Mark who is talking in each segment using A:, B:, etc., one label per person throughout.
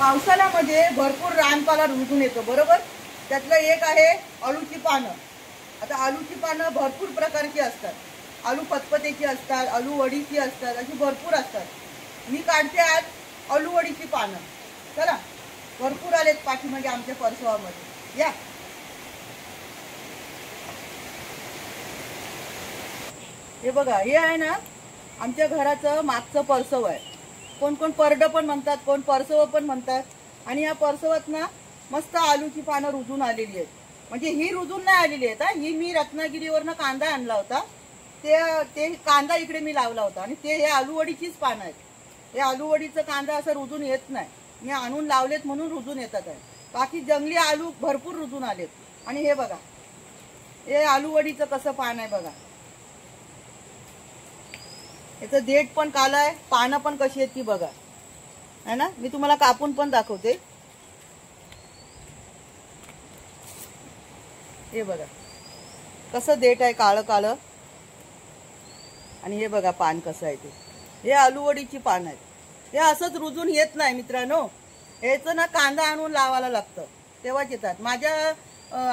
A: पावसाळ्यामध्ये भरपूर रानपाला रुजून येतो बरोबर। त्यातलं एक आहे आलूची पानं। आता आलूची पानं भरपूर प्रकारची असतात, आलू फतफतेची असतात, आलू वडीची असतात, अशी भरपूर असतात। मी काढते आज आलू वडीची पानं। चला, भरपूर आलेत पाठीमागे आमच्या परसवामध्ये, या। हे बघा, हे आहे ना आमच्या घराचं मागचं परसव आहे। कोण कोण परड पण म्हणतात, कोण परसव पण म्हणतात। आणि या परसवात ना मस्त आलूची पानं रुजून आलेली आहेत। म्हणजे ही रुजून नाही आलेली आहेत, ही मी रत्नागिरीवरनं कांदा आणला होता, ते कांदा इकडे मी लावला होता आणि ते हे आलूवडीचीच पानं आहेत। हे आलूवडीचं कांदा असं रुजून येत नाही, मी आणून लावलेत म्हणून रुजून येतात आहे। बाकी जंगली आलू भरपूर रुजून आलेत। आणि हे बघा, हे आलूवडीचं कसं पान आहे बघा, याचं देठ पण काळं आहे, पानं पण कशी आहेत ती बघा, है ना। मी तुम्हाला कापून पण दाखवते। हे बघा कसं देठ आहे, काळं काळं। आणि हे बघा पान कसं आहे ते, हे आलूवडीची पान आहेत। हे असंच रुजून येत नाही मित्रांनो, याचं ना कांदा आणून लावायला लागतं तेव्हाच येतात। माझ्या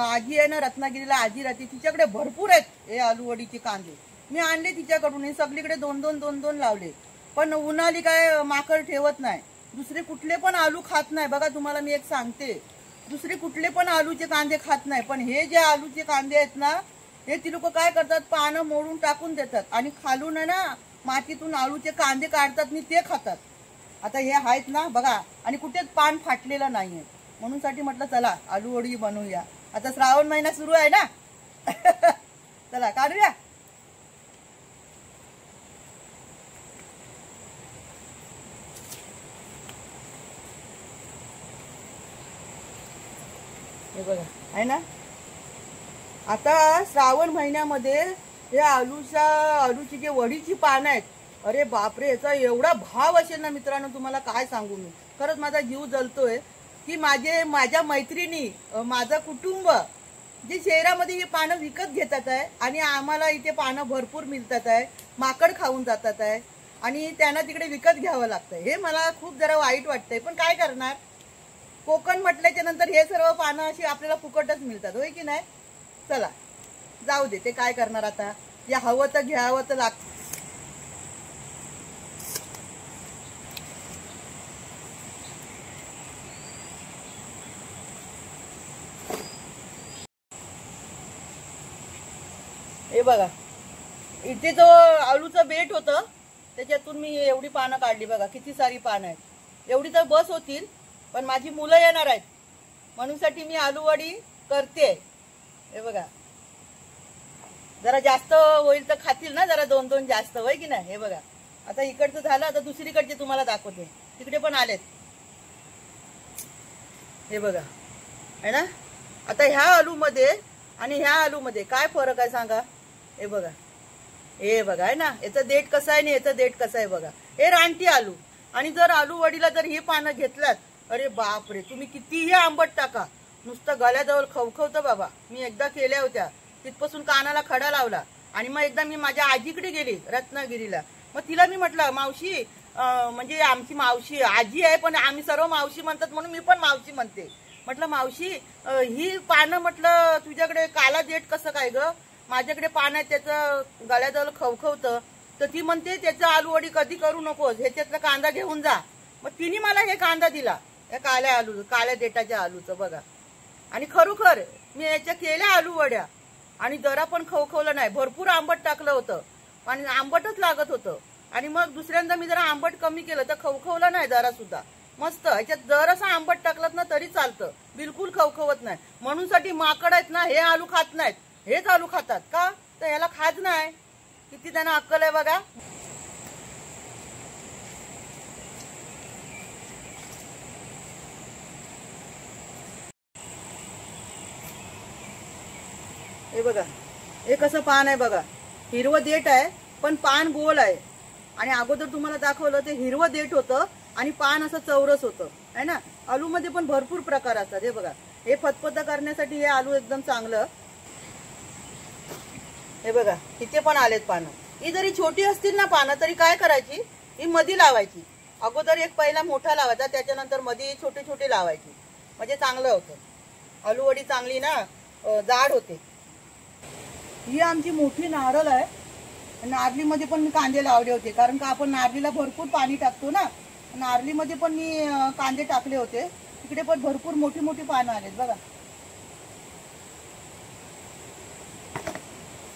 A: आजी आहे ना रत्नागिरीला, आजी राहते, तिच्याकडे भरपूर आहेत हे आलूवडीचे कांदे। मी आणले तिच्याकडून, हे सगळीकडे दोन दोन लावले। पण उन्हाळी काय माकड ठेवत नाही, दुसरे कुठले पण आलू खात नाही बघा। तुम्हाला मी एक सांगते, दुसरे कुठले पण आलूचे कांदे खात नाही, पण हे जे आलूचे कांदे आहेत ना, हे ती लोक काय करतात, पानं मोडून टाकून देतात आणि खालून आहे ना मातीतून आलूचे कांदे काढतात आणि ते खातात। आता हे आहेत ना बघा, आणि कुठेच पान फाटलेलं नाहीये, म्हणून साठी म्हटलं चला आलूवडी बनवूया। आता श्रावण महिना सुरू आहे ना चला काढूया। हे बघा आहे ना, आता श्रावण महिन्यामध्ये हे आलूची जे वडीची पानं आहेत, अरे बापरे, याचा एवढा भाव असेल ना मित्रांनो, तुम्हाला काय सांगू मी। खरंच माझा जीव जलतोय की माझ्या मैत्रिणी, माझं कुटुंब जे शहरामध्ये हे पानं विकत घेतात आहे आणि आम्हाला इथे पानं भरपूर मिळतात आहे, माकड खाऊन जातात आहे आणि त्यांना तिकडे विकत घ्यावं लागतंय। हे मला खूप जरा वाईट वाटतंय, पण काय करणार, कोकण म्हटल्याच्या नंतर हे सर्व पानं अशी आपल्याला फुकटच मिळतात, होय की नाही। चला जाऊ दे, ते काय करणार आता, या हवं तर घ्यावं तर लागतं। हे बघा, इथे जो आलूचं बेट होतं त्याच्यातून मी एवढी पानं काढली बघा, किती सारी पानं आहेत। एवढी तर बस होतील, पण माझी मुलं येणार आहेत म्हणूनसाठी मी आलूवडी करते। हे बघा, जरा जास्त होईल तर खातील ना, जरा दोन दोन जास्त, होय की नाही। हे बघा, आता इकडचं झालं, आता दुसरीकडचे तुम्हाला दाखवते, तिकडे पण आलेत। हे बघा है ना। आता ह्या आलूमध्ये आणि ह्या आलूमध्ये काय फरक आहे सांगा। हे बघा, हे बघा आहे ना, याचं देठ कसं आहे आणि याचं देठ कसं आहे बघा। हे रानटी आलू, आणि जर आलूवडीला जर ही पानं घेतलात, अरे बापरे, तुम्ही कितीही आंबट टाका, नुसतं गळ्याजवळ खवखवतं बाबा। मी एकदा केल्या होत्या, तिथपासून कानाला खडा लावला। आणि मग एकदा मी माझ्या आजीकडे गेली रत्नागिरीला, मग तिला मी म्हटलं, मावशी, म्हणजे आमची मावशी आजी आहे पण आम्ही सर्व मावशी म्हणतात म्हणून मी पण मावशी म्हणते। म्हटलं मावशी, ही पानं म्हटलं तुझ्याकडे काला देठ कसं काय ग, माझ्याकडे पान आहे त्याचं गळ्याजवळ खवखवतं। तर ती म्हणते त्याचं आलूवडी कधी करू नकोस, ह्याच्यातला कांदा घेऊन जा। मग तिने मला हे कांदा दिला, या काळ्या देठाच्या आलूचं बघा। आणि खरोखर मी याच्या केल्या आलूवड्या आणि जरा पण खवखवलं नाही, भरपूर आंबट टाकलं होतं आणि आंबटच लागत होतं। आणि मग दुसऱ्यांदा मी जरा आंबट कमी केलं तर खवखवलं नाही जरा सुद्धा, मस्त। ह्याच्यात जरासं आंबट टाकलं ना तरी चालतं, बिलकुल खवखवत नाही। म्हणून साठी माकड आहेत ना, हे आलू खात नाहीत, हेच आलू खातात का, तर याला खात नाही। किती त्यांना अक्कल आहे बघा। हे बघा, हे कसं पान आहे बघा, हिरवं देठ आहे पण पान गोल आहे। आणि अगोदर तुम्हाला दाखवलं ते हिरवं देठ होतं आणि पान असं चौरस होतं, है ना। आलूमध्ये पण भरपूर प्रकार असतात। हे बघा, हे फतफत करण्यासाठी हे आलू एकदम चांगलं। हे बघा, इथे पण आलेत पानं। ही जरी छोटी असतील ना पानं तरी काय करायची, ही मधी लावायची अगोदर एक पहिला मोठा लावायचा, त्याच्यानंतर मध्ये छोटे छोटे लावायचे, म्हणजे चांगलं होतं। आलूवडी चांगली ना जाड होते। ही आमची मोठी नारळ आहे। नारळीमध्ये पण मी कांदे लावले होते, कारण का आपण नारळीला भरपूर पाणी टाकतो ना। नारळीमध्ये पण मी कांदे टाकले होते। तिकडे पण भरपूर मोठी मोठी पानं आलेत बघा।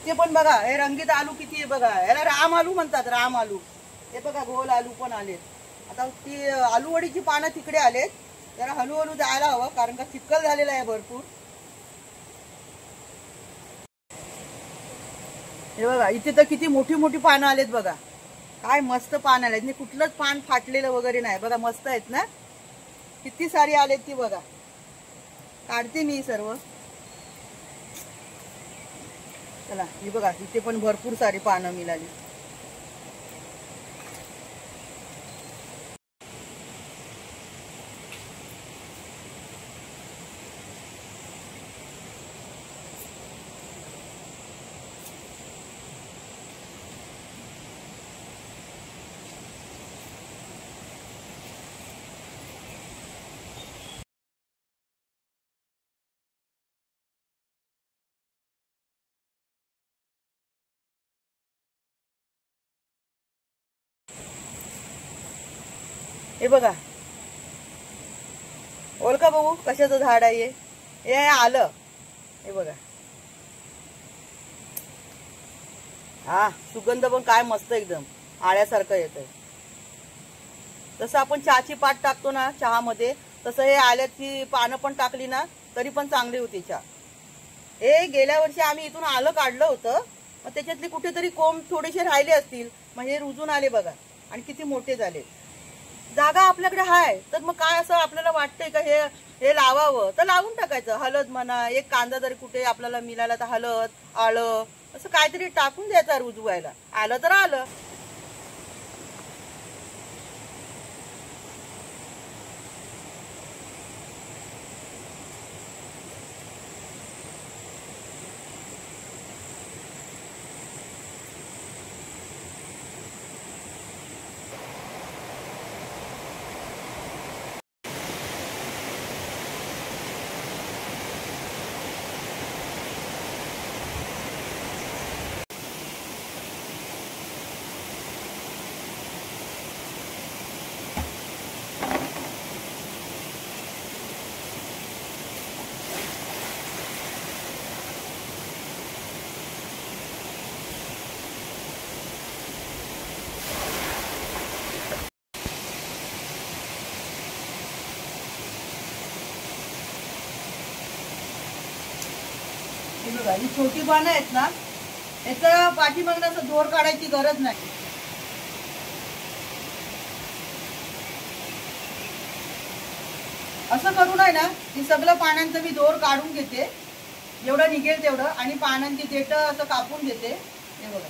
A: ते पण बघा, हे रंगीत आलू किती आहे बघा, याला राम आलू म्हणतात, राम आलू। हे बघा गोल आलू पण आलेत। आता ती आलूवडीची पानं तिकडे आलेत, जरा हळूहळू जायला हवं, कारण का चिखल झालेला आहे भरपूर। हे बघा इथे तर किती मोठी मोठी पानं आलेत बघा, काय मस्त पान आलेत, नाही कुठलंच पान फाटलेलं वगैरे नाही बघा, मस्त आहेत ना, किती सारी आलेत ती बघा। काढते मी सर्व। चला ही बघा, इथे पण भरपूर सारी पानं मिळाली। हे बघा, ओळखा बघू कशाचं झाड आहे हे आलं। हे बघा, हा सुगंध पण काय मस्त, एकदम आळ्यासारखं येतंय। जसं आपण चहाची पात टाकतो ना चहामध्ये, तसं हे आल्याची पानं पण टाकली ना तरी पण चांगली होती चहा। हे गेल्या वर्षी आम्ही इथून आलं काढलं होतं, मग त्याच्यातली कुठेतरी कोंब थोडेसे राहिले असतील, म्हणजे रुजून आले बघा, आणि किती मोठे झाले। जागा आपल्याकडे आहे तर मग काय असं आपल्याला वाटतंय का हे हे लावावं, तर लावून टाकायचं। हळद म्हणा, एक कांदा जरी कुठे आपल्याला मिळाला तर हळद, आलं असं काहीतरी टाकून द्यायचं रुजवायला, आलं तर आलं। बघा ही छोटी पानं आहेत ना, याचं पाठीमागनं असं दोर काढायची गरज नाही। असं करून आहे ना, की सगळं पानांचं मी दोर काढून घेते, जेवढं निघेल तेवढं, आणि पानांची देठं असं कापून घेते। हे बघा,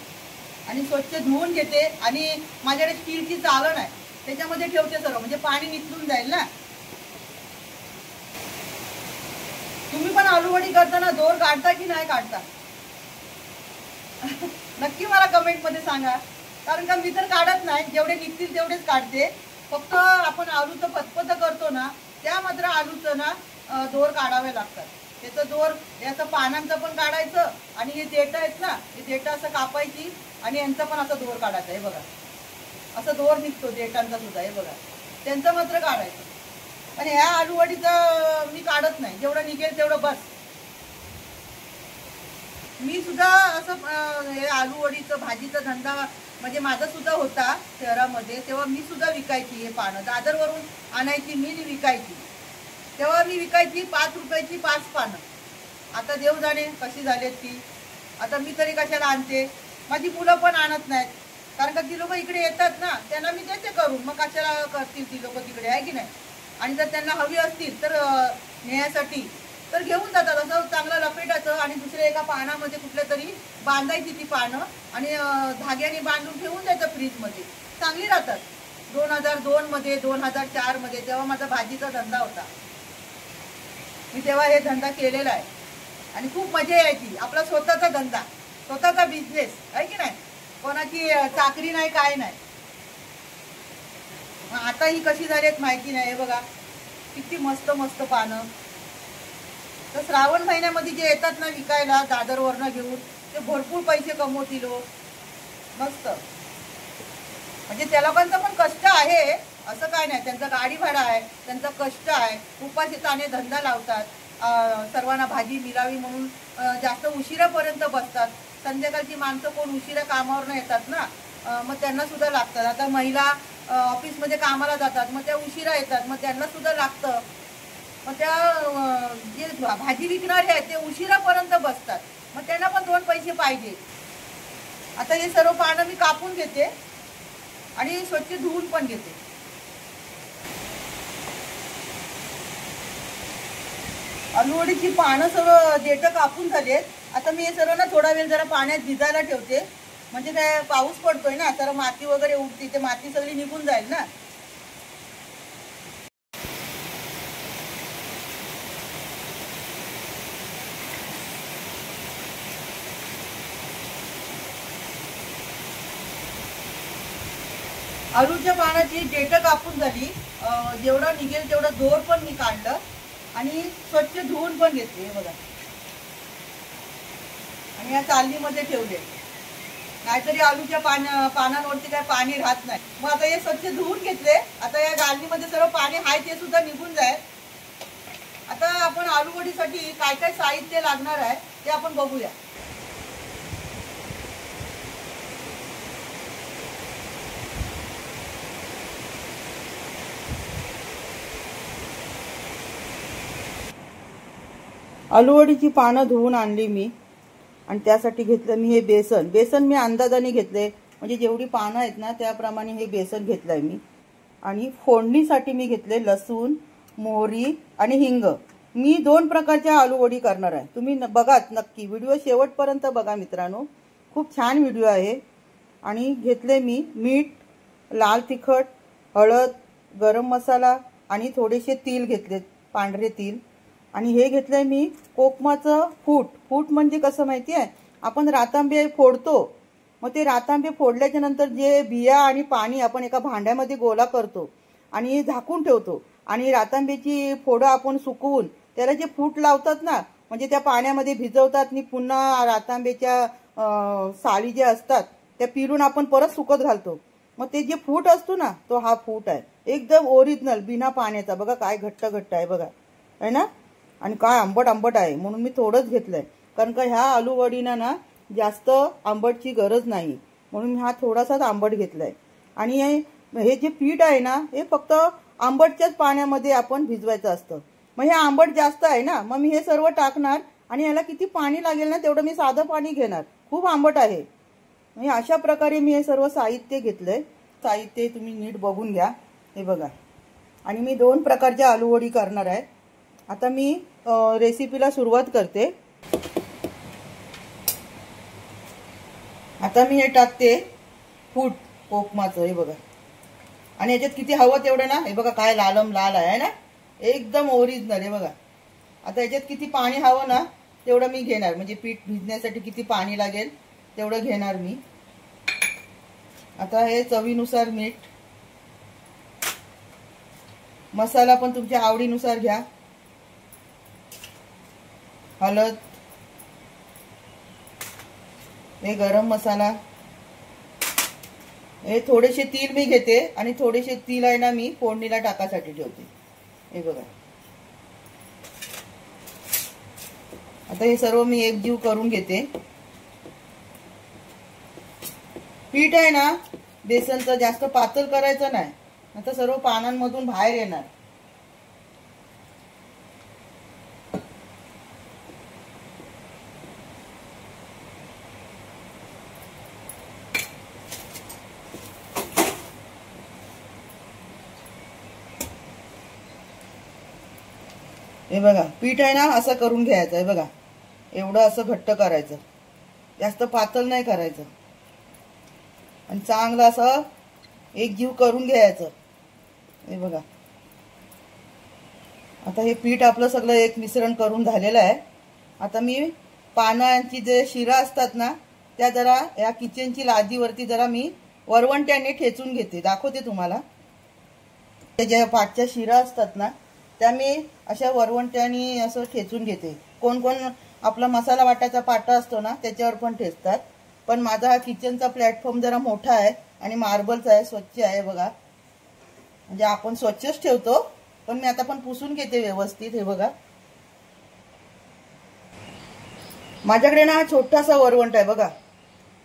A: आणि स्वच्छ धुवून घेते, आणि माझ्याकडे स्टीलची चाळण आहे त्याच्यामध्ये ठेवते सर्व, म्हणजे पाणी निथळून जाईल ना। तुम्ही पण आलूवडी करताना दोर काढता की नाही काढता? नक्की मला कमेंट मध्ये सांगा, कारण का मी तर काढत नाही, जेवढे निघतील तेवढेच काढते। फक्त आपण आलूचं पतपत करतो ना, त्या मात्र आलूचं ना दोर काढावे लागतात। त्याचं दोर याचं पानांचं पण काढायचं, आणि हे देठ आहेत ना, हे देठ असं कापायची, आणि यांचं पण असं दोर काढायचं। हे बघा असं दोर निघतो देठांचा सुद्धा, हे बघा त्यांचं मात्र काढायचं। आणि ह्या आलूवडीचं मी काढत नाही, जेवढं निघेल तेवढं बस। मी सुद्धा असं हे आलूवडीचं भाजीचा धंदा म्हणजे माझा सुद्धा होता शहरामध्ये, तेव्हा मी सुद्धा विकायची। हे पानं दादरवरून आणायची, मी विकायची, तेव्हा मी विकायची 5 रुपयाची 5 पानं। आता देव जाणे कशी झालेत ती, आता मी तरी कशाला आणते, माझी मुलं पण आणत नाहीत, कारण का ती लोक इकडे येतात ना, त्यांना मी देते करून, मग कशाला करतील ती लोक तिकडे, आहे की नाही। आणि जर त्यांना हवी असतील तर नेण्यासाठी तर घेऊन जातात, असं चांगलं लपेटायचं, आणि दुसऱ्या एका पानामध्ये कुठल्या तरी बांधायची ती पानं, आणि धाग्याने बांधून ठेवून द्यायचं फ्रीजमध्ये, चांगली राहतात। 2002 मध्ये 2004 मध्ये तेव्हा माझा भाजीचा धंदा होता, मी तेव्हा हे धंदा केलेला आहे, आणि खूप मजा यायची। आपला स्वतःचा धंदा, स्वतःचा बिझनेस, आहे की नाही, कोणाची चाकरी नाही, काय नाही। आता ही कशी झालीत माहिती नाही. बघा किती मस्त मस्त पानं. तर श्रावण महिन्यामध्ये जे येतात ना विकायला दादरवरनं घेऊन, ते भरपूर पैसे कमवतील हो. मस्त. म्हणजे त्या लोकांचं पण कष्ट आहे, असं काय नाही. त्यांचा गाडी भाडा आहे, त्यांचा कष्ट आहे. उपाशीताने धंदा लावतात. सर्वांना भाजी मिळावी म्हणून जास्त उशिरापर्यंत बसतात. संध्याकाळची माणसं कोण उशिरा कामावरनं येतात ना, मग त्यांना सुद्धा लागतात. आता महिला ऑफिसमध्ये कामाला जातात, मग त्या उशिरा येतात, मग त्यांना सुद्धा लागतं. मग त्या जे भाजी विकणारे आहेत ते उशिरापर्यंत बसतात, मग त्यांना पण 2 पैसे पाहिजे. आता हे सर्व पानं मी कापून घेते आणि स्वच्छ धुवून पण घेते. आलूवडीची पानं सर्व देठ कापून झालेत. आता मी हे सर्व ना थोडा वेळ जरा पाण्यात भिजायला ठेवते. म्हणजे काय पाऊस पडतोय ना, तर माती वगैरे उडते, ते माती सगळी निघून जाईल ना. आलूच्या पानाची देठ कापून झाली. जेवढं निघेल तेवढं दोर पण मी काढलं आणि स्वच्छ धुवून पण घेतले. बघा, आणि या चालणीमध्ये ठेवले, नाहीतरी आलूच्या पानांवरती काय पाणी राहत नाही. मग आता हे स्वच्छ धुवून घेतले. आता या गालणीमध्ये सर्व पाणी आहे ते सुद्धा निघून जाईल. आता आपण आलूवडीसाठी काय काय साहित्य लागणार आहे ते आपण बघूया. आलूवडीची पानं धुवून आणली मी, आणि त्यासाठी घेतलं मी हे बेसन. बेसन मी अंदाजाने घेतले, म्हणजे जेवढी पानं आहेत ना त्याप्रमाणे हे बेसन घेतलंय मी. आणि फोडणीसाठी मी घेतले लसूण, मोहरी आणि हिंग. मी 2 प्रकारच्या आलूवडी करणार आहे. तुम्ही बघा नक्की, व्हिडिओ शेवटपर्यंत बघा मित्रांनो, खूप छान व्हिडिओ आहे. आणि घेतले मी मीठ, लाल तिखट, हळद, गरम मसाला आणि थोडेसे तीळ घेतलेत, पांढरे तीळ. आणि हे घेतलंय मी कोकमाचं फूट. फूट म्हणजे कसं माहिती आहे, आपण रातांबे फोडतो, मग ते रातांबे फोडल्याच्या नंतर जे बिया आणि पाणी आपण एका भांड्यामध्ये गोळा करतो आणि झाकून ठेवतो. आणि रातांब्याची फोडं आपण सुकवून त्याला जे फूट लावतात ना, म्हणजे त्या पाण्यामध्ये भिजवतात आणि पुन्हा रातांब्याच्या साली जे असतात त्या पिरून आपण परत सुकत घालतो. मग ते जे फूट असतो ना, तो हा फूट आहे, एकदम ओरिजिनल, बिना पाण्याचा. बघा काय घट्ट घट्ट आहे, बघा आहे ना. आणि काय आंबट आंबट आहे, म्हणून मी थोडंच घेतलंय. कारण का ह्या आलूवडीना ना जास्त आंबटची गरज नाही, म्हणून हा थोडासाच आंबट घेतलाय. आणि हे जे पीठ आहे ना, हे फक्त आंबटच्याच पाण्यामध्ये आपण भिजवायचं असतं. मग हे आंबट जास्त आहे ना, मग मी हे सर्व टाकणार आणि याला किती पाणी लागेल ना तेवढं मी साधं पाणी घेणार. खूप आंबट आहे. म्हणजे अशा प्रकारे मी हे सर्व साहित्य घेतलंय. साहित्य तुम्ही नीट बघून घ्या. हे बघा, आणि मी 2 प्रकारच्या आलूवडी करणार आहे. आता मी रेसिपीला सुरुवात करते. आता मी हे टाकते फूट कोकमाचं. हे बघा, आणि याच्यात किती हवं तेवढं ना. हे बघा काय लालम लाल आहे ना, एकदम ओरिजिनल. हे बघा, आता याच्यात किती पाणी हवं ना तेवढं मी घेणार. म्हणजे पीठ भिजण्यासाठी किती पाणी लागेल तेवढं घेणार मी. आता हे चवीनुसार मीठ, मसाला पण तुमच्या आवडीनुसार घ्या. हळद, हे गरम मसाला, हे थोडेसे तीळ मी घेते आणि थोडेसे तीळ आहे ना मी फोडणीला टाकासाठी ठेवते. हे बघा, आता हे सर्व मी एकजीव करून घेते. पीठ आहे ना बेसनचं जास्त पातळ करायचं नाही, आता सर्व पानांमधून बाहेर येणार. हे बघा, पीठ आहे ना असं करून घ्यायचं. आहे बघा, एवढं असं घट्ट करायचं, जास्त पातळ नाही करायचं. आणि चांगलं असं एकजीव करून घ्यायचं. हे बघा, आता हे पीठ आपलं सगळं एक मिश्रण करून झालेलं आहे. आता मी पानांची जे शिरा असतात ना त्या जरा या किचनची लादीवरती जरा मी वरवंट्याने ठेचून घेते. दाखवते तुम्हाला. ते ज्या पाटच्या शिरा असतात ना त्या मी अशा वरवंट्यानी असं ठेचून घेते. कोण कोण आपला मसाला वाटायचा पाटा असतो ना त्याच्यावर पण ठेचतात. पण माझा हा किचनचा प्लॅटफॉर्म जरा मोठा आहे आणि मार्बलचा आहे, स्वच्छ आहे बघा. म्हणजे आपण स्वच्छच ठेवतो, पण मी आता पण पुसून घेते व्यवस्थित. हे बघा माझ्याकडे ना छोटासा वरवंट आहे बघा,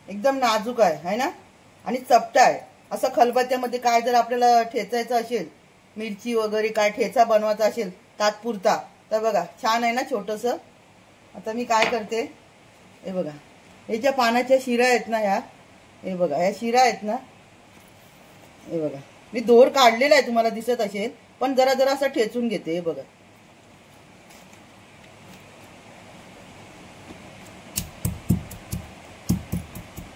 A: एकदम नाजूक आहे ना, आणि चपटा आहे. असं खलबत्त्यामध्ये काय जर आपल्याला ठेचायचं असेल, मिरची वगैरे काय ठेचा बनवायचा असेल तात्पुरता, तर बघा छान आहे ना छोटस. आता मी काय करते, हे बघा हे ज्या पानाच्या शिरा आहेत ना ह्या, हे बघा ह्या शिरा आहेत ना, हे बघा मी दोर काढलेला आहे, तुम्हाला दिसत असेल, पण जरा जरा असं ठेचून घेते. हे बघा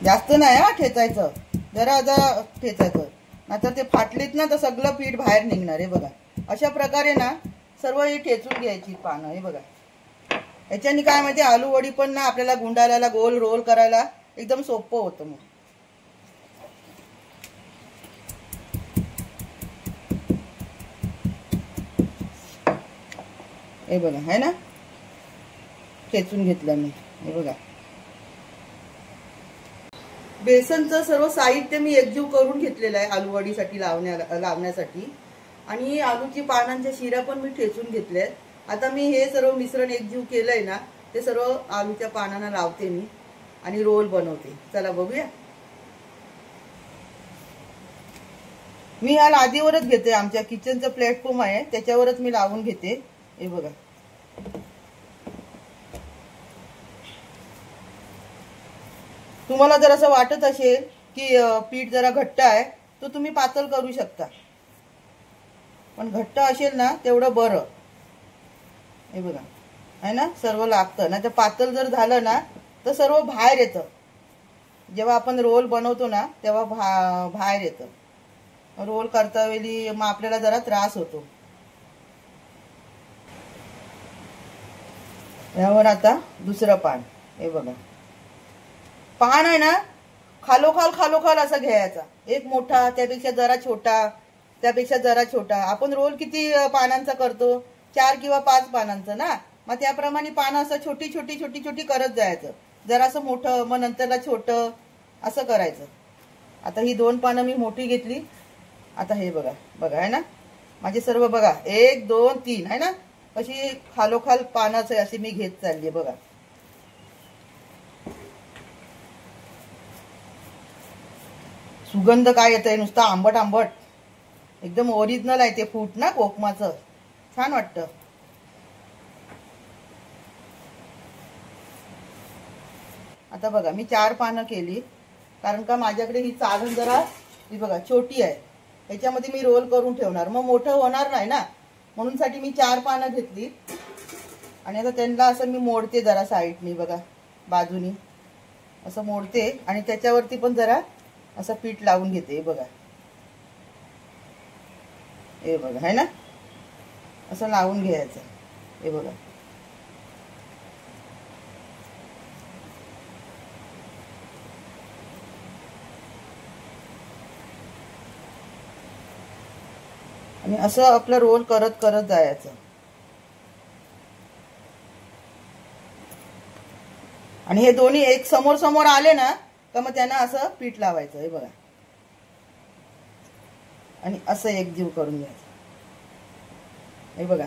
A: जास्त नाही हा ठेचायचं, जरा जरा ठेचायचं, नाहीतर ते फाटलीत ना तर सगळं पीठ बाहेर निघणार. हे बघा अशा प्रकारे ना सर्व ही ठेचून घ्यायची पानं. हे बघा याच्यानी काय माहिती, आलू वडी पण ना आपल्याला गुंडाळायला, गोल रोल करायला एकदम सोपं होतं. मग हे बघा है ना, ठेचून घेतलं मी. हे बघा बेसनचं सर्व साहित्य मी एकजीव करून घेतलेलं आहे आलूवडीसाठी लावण्यासाठी. आणि आलूची पानांच्या शिरा पण मी ठेचून घेतल्या. आता मी हे सर्व मिश्रण एकजीव केलंय ना, ते सर्व आलूच्या पानांना लावते मी आणि रोल बनवते. चला बघूया. मी हा लादीवरच घेते, आमच्या किचनचं प्लॅटफॉर्म आहे त्याच्यावरच मी लावून घेते. हे बघा तुम्हाला जर असं वाटत असेल की पीठ जरा घट्ट आहे तर तुम्ही पातळ करू शकता, पण घट्ट असेल ना तेवढं बरं. हे बघा आहे ना, सर्व लागतं ना. तर पातळ जर झालं ना तर सर्व बाहेर येतं. जेव्हा आपण रोल बनवतो ना तेव्हा बाहेर येतं. रोल करता वेळी मग आपल्याला जरा त्रास होतो. यावर आता दुसरं पान. हे बघा पान आहे ना, खालोखाल असं घ्यायचा. एक मोठा, त्यापेक्षा जरा छोटा, त्यापेक्षा जरा छोटा. आपण रोल किती पानांचा करतो, 4 किंवा 5 पानांचं ना, मग त्याप्रमाणे पानं असं छोटी छोटी छोटी छोटी करत जायचं. जरासं मोठं, मग नंतरला छोटं, असं करायचं. आता ही 2 पानं मी मोठी घेतली. आता हे बघा बघा आहे ना, माझे सर्व बघा 1 2 3 आहे ना, अशी खालोखाल पानाचं अशी मी घेत चालली. बघा सुगंध काय येत आहे, नुसता आंबट आंबट, एकदम ओरिजिनल आहे ते फूट ना कोकमाचं, छान वाटतं. आता बघा मी 4 पानं केली, कारण का माझ्याकडे ही चाळण जरा ही बघा छोटी आहे, याच्यामध्ये मी रोल करून ठेवणार, मग मोठं होणार नाही ना, म्हणून साठी मी 4 पानं घेतली. आणि आता त्यांना असं मी मोडते जरा साईडनी, बघा बाजूनी असं मोडते आणि त्याच्यावरती पण जरा असं पीठ लावून घेते. हे बघा हे बघा है ना, असं लावून घ्यायचं. हे बघा आणि असं आपलं रोल करत करत जायचं. आणि हे दोन्ही एक समोर समोर आले ना तर मग त्यांना असं पीठ लावायचं. हे बघा आणि असं एकजीव करून घ्यायचं. हे बघा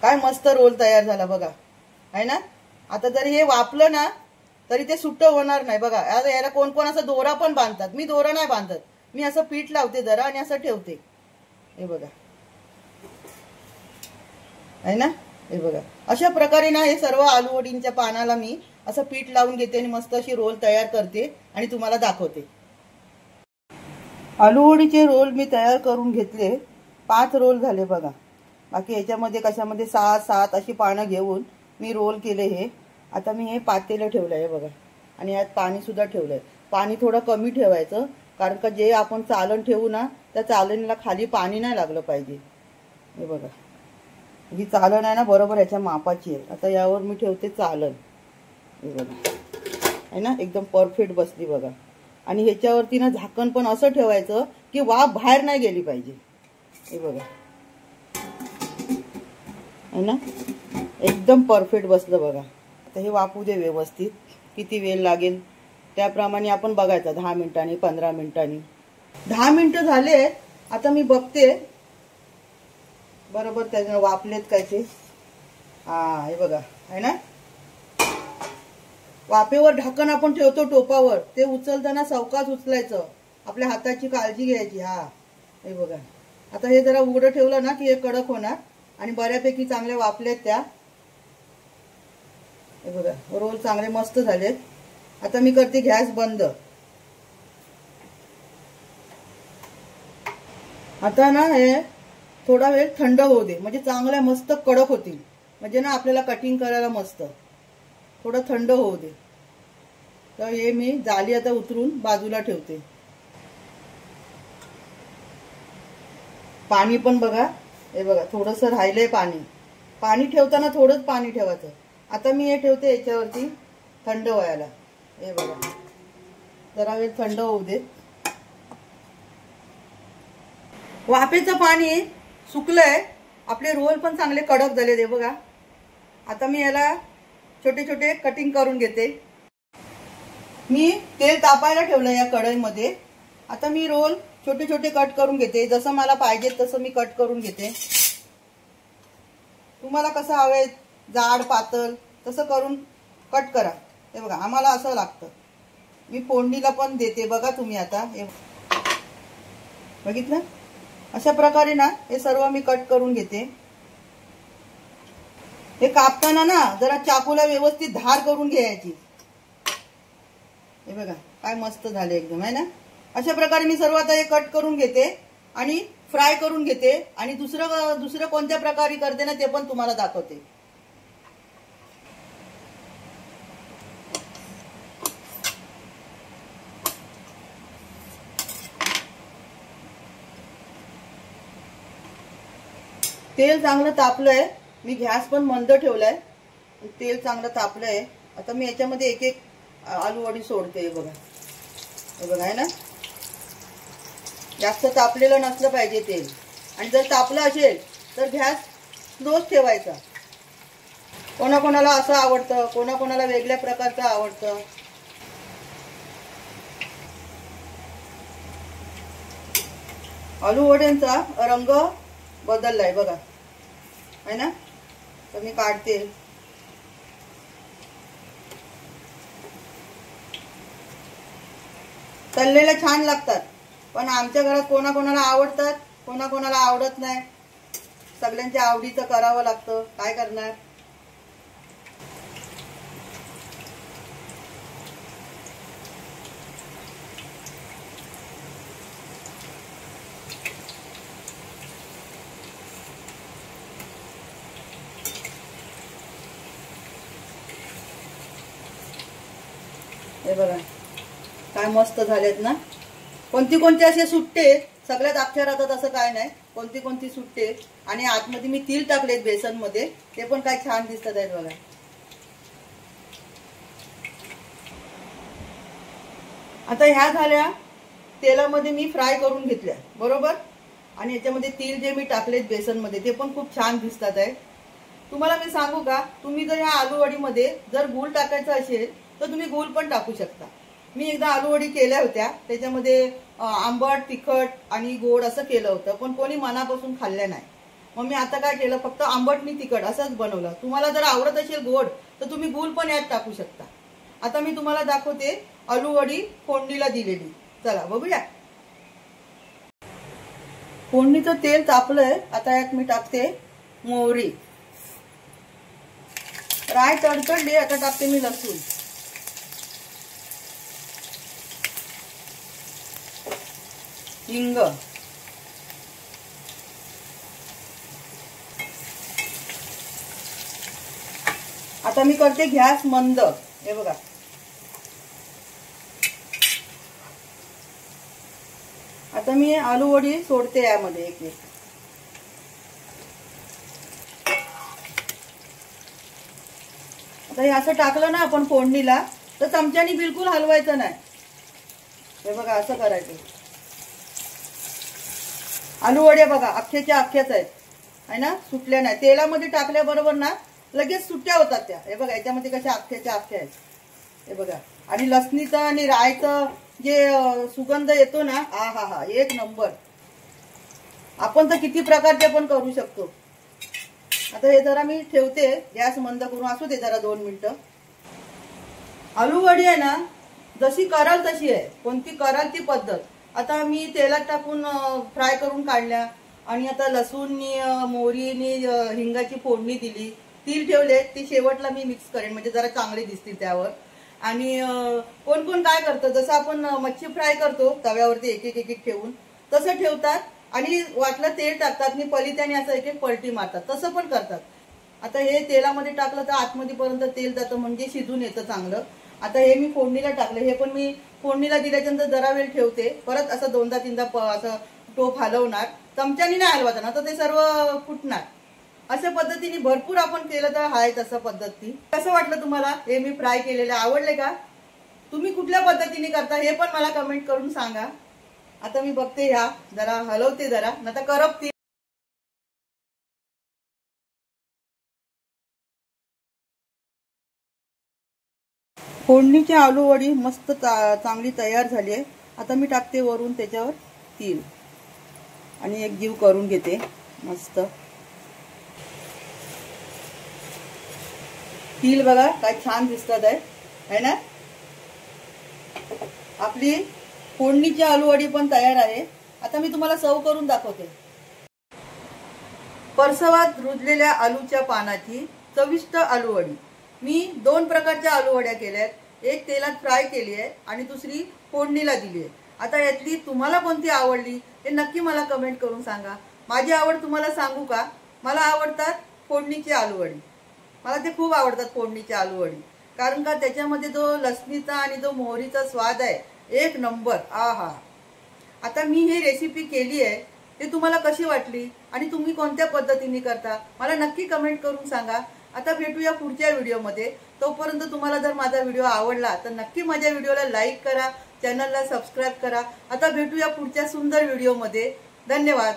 A: काय मस्त रोल तयार झाला बघा आहे ना. आता जर हे वापलं ना तरी ते सुट्ट होणार नाही. बघा आता याला कोण कोण असं दोरा पण बांधतात, मी दोरा नाही बांधत, मी असं पीठ लावते जरा आणि असं ठेवते. हे बघा आहे ना. हे बघा अशा प्रकारे ना हे सर्व आलूवडींच्या पानाला मी असं पीठ लावून घेते आणि मस्त अशी रोल तयार करते आणि तुम्हाला दाखवते. आलूवडीचे रोल मी तयार करून घेतले, 5 रोल झाले बघा. बाकी याच्यामध्ये कशामध्ये 6 अशी पानं घेऊन मी रोल केले. हे आता मी हे पातेलं ठेवलंय बघा आणि यात पाणी सुद्धा ठेवलंय. पाणी थोडं कमी ठेवायचं, कारण का जे आपण चालण ठेवू ना त्या चालणीला खाली पाणी नाही लागलं पाहिजे. हे बघा ही चालण आहे ना बरोबर याच्या मापाची आहे. आता यावर मी ठेवते चालण. हे बघा आहे ना एकदम परफेक्ट बसली बघा. आणि ह्याच्यावरती ना झाकण पण असं ठेवायचं की वाफ बाहेर नाही गेली पाहिजे. हे बघा आहे ना, एकदम परफेक्ट बसलं बघा. आता हे वाफू दे व्यवस्थित. किती वेळ लागेल त्याप्रमाणे आपण बघायचं. 10 मिनिटांनी 15 मिनिटांनी. 10 मिनिटं झाले. आता मी बघते बरोबर त्याने वाफलेत काय ते. हा हे बघा आहे ना. वाफेवर ढाकण आपण ठेवतो टोपावर, ते उचलताना सावकाश उचलायचं. आपल्या हाताची काळजी घ्यायची. हा हे बघा. आता हे जरा उघडं ठेवलं ना की हे कडक होणार. आणि बऱ्यापैकी चांगले वाफलेत त्या. हे बघा रोल चांगले मस्त झालेत. आता मी करते गॅस बंद. आता ना हे थोडा वेळ थंड होऊ दे, म्हणजे चांगल्या मस्त कडक होतील. म्हणजे ना आपल्याला कटिंग करायला मस्त. थोडं थंड होऊ दे. तर हे मी जाळी आता उतरून बाजूला ठेवते. पाणी पण बघा. हे बघा थोडंसं राहिलंय पाणी. पाणी ठेवताना थोडंच पाणी ठेवायचं. आता मी हे ठेवते याच्यावरती थंड व्हायला. हे बघा जरा वेळ थंड होऊ दे. वाफेचं पाणी सुकलंय. आपले रोल पण चांगले कडक झाले. हे बघा. आता मी याला छोटे छोटे कटिंग करून घेते. मी तेल तापायला ठेवलं या कढईमध्ये. आता मी रोल छोटे छोटे कट करून घेते. जसं मला पाहिजे तसं मी कट करून घेते. तुम्हाला कसं हवंय जाड पातळ तसं करून कट करा. हे बघा आम्हाला असं लागतं. मी फोडणीला पण देते बघा तुम्ही. आता हे बघितलं. अशा प्रकारे ना हे सर्व मी कट करून घेते. हे कापताना ना जरा चाकूला व्यवस्थित धार करून घ्यायची. हे बघा काय मस्त झाले एकदम आहे ना. अशा प्रकारे मी सर्व आता हे कट करून घेते आणि फ्राय करून घेते. आणि दुसरं कोणत्या प्रकारे करते ना ते पण तुम्हाला दाखवते. तेल चांगलं तापलंय. मी गॅस पण मंद ठेवलाय. तेल चांगलं तापलंय. आता मी याच्यामध्ये एक एक आलू वडी सोडते. हे बघा. हे बघा आहे ना. जास्त तापलेलं नसलं पाहिजे तेल. आणि जर तापलं असेल तर गॅस स्लोच ठेवायचा. कोणाकोणाला असं आवडतं, कोणाकोणाला वेगळ्या प्रकारचं आवडतं. आलू वड्यांचा रंग बदललाय बघा है ना. तर मी काढते. तळलेले छान लागतात. पण आमच्या घरात कोणाकोणाला आवडतात, कोणाकोणाला आवडत नाही. सगळ्यांच्या आवडीचं करावं लागतं. काय करणार. हे बघा काय मस्त झालेत ना. कोणती कोणती असे सुट्टे. सगळ्यात अख्ख्या राहतात असं काय नाही. कोणती कोणती सुट्टे. आणि आतमध्ये मी तीळ टाकलेत बेसन मध्ये. ते पण काय छान दिसतात आहेत बघा. आता ह्या झाल्या तेलामध्ये मी फ्राय करून घेतल्या बरोबर. आणि याच्यामध्ये तीळ जे मी टाकलेत बेसन मध्ये ते पण खूप छान दिसतात आहे. तुम्हाला मी सांगू का, तुम्ही जर ह्या आलू वडीमध्ये जर गूळ टाकायचं असेल तर तुम्ही गूळ पण टाकू शकता. मी एकदा आलू वडी केल्या होत्या. त्याच्यामध्ये आंबट तिखट आणि गोड असं केलं होतं. पण कोणी मनापासून खाल्लं नाही. मग मी आता काय केलं, फक्त आंबट आणि तिखट असंच बनवलं. तुम्हाला जर आवडत असेल गोड तर तुम्ही गूळ पण यात टाकू शकता. आता मी तुम्हाला दाखवते आलू वडी फोडणीला दिलेली. चला बघूया. फोडणीचं तेल तापलंय. आता यात मी टाकते मोहरी. राय तडतडली. आता टाकते मी लसूण. हिंग. आता मी करते गॅस मंद. हे बघा. आता मी आलू वडी सोडते यामध्ये एक एक. आता हे असं टाकलं ना आपण फोडणीला तर चमच्यानी बिलकुल हलवायचं नाही. हे बघा असं करायचं. आलू वड्या बघा अख्ख्याच्या अख्ख्याच आहेत आहे ना, सुटल्या नाही. तेलामध्ये टाकल्याबरोबर ना लगेच सुट्ट्या होतात त्या. हे बघा याच्यामध्ये कशा अख्ख्याच्या अख्ख्या आहेत. हे बघा आणि लसणीचं आणि रायचं जे सुगंध येतो ना, हा हा हा एक नंबर. आपण तर किती प्रकारचे पण करू शकतो. आता हे जरा मी ठेवते, गॅस मंद करून असू दे जरा 2 मिनिटं. आलू वडी आहे ना जशी कराल तशी आहे, कोणती कराल ती पद्धत. आता मी तेलात टाकून फ्राय करून काढल्या आणि आता लसूणनी मोहरीनी हिंगाची फोडणी दिली, तीळ ठेवले, ती शेवटला मी मिक्स करेन म्हणजे जरा चांगले दिसतील त्यावर. आणि कोण कोण काय करतं, जसं आपण मच्छी फ्राय करतो तव्यावरती एक एक ठेवून तसं ठेवतात आणि वाटलं तेल टाकतात आणि पलित्याने असं एक एक पलटी मारतात, तसं पण करतात. आता हे तेलामध्ये टाकलं तर आतमध्ये पर्यंत तेल जातं म्हणजे शिजून येतं चांगलं. आता हे मी फोडणीला टाकलं, हे पण मी फोडणीला दिल्याच्यानंतर जरा वेळ ठेवते, परत असं 2दा-3दा असं टोप हलवणार, चमच्यानी नाही हलवायचं ना तर ते सर्व फुटणार. अशा पद्धतीने भरपूर आपण केलं तर आहे तसं पद्धती. कसं वाटलं तुम्हाला हे मी फ्राय केलेलं, आवडले का? तुम्ही कुठल्या पद्धतीने करता हे पण मला कमेंट करून सांगा. आता मी बघते ह्या जरा हलवते, जरा नंतर करपते. फोडणीची आलू वडी मस्त चांगली तयार झाली आहे. आता मी टाकते वरून त्याच्यावर तीळ आणि एक जीव करून घेते मस्त. तीळ बघा काय छान दिसतात आहे ना. आपली फोडणीची आलू वडी पण तयार आहे. आता मी तुम्हाला सर्व करून दाखवते. परसवात रुजलेल्या आलूच्या पानाची चविष्ट आलू वडी. मी 2 प्रकारच्या आलू वड्या केल्यात, एक तेलात फ्राय केली आहे आणि दुसरी फोडणीला दिली आहे. आता यातली तुम्हाला कोणती आवडली हे नक्की मला कमेंट करून सांगा. माझी आवड तुम्हाला सांगू का? मला आवडतात फोडणीची आलू वडी. मला ते खूप आवडतात फोडणीची आलू वडी, कारण का त्याच्यामध्ये जो लसणीचा आणि जो मोहरीचा स्वाद आहे एक नंबर. आहा. आता मी ही रेसिपी केली आहे, ते तुम्हाला कशी वाटली आणि तुम्ही कोणत्या पद्धतीने करता मला नक्की कमेंट करून सांगा. आता भेटूया पुढच्या व्हिडिओमध्ये. तोपर्यंत तुम्हाला जर माझा व्हिडिओ आवडला तर नक्की माझ्या व्हिडिओला लाईक करा, चॅनलला सबस्क्राईब करा. आता भेटूया पुढच्या सुंदर व्हिडिओमध्ये. धन्यवाद.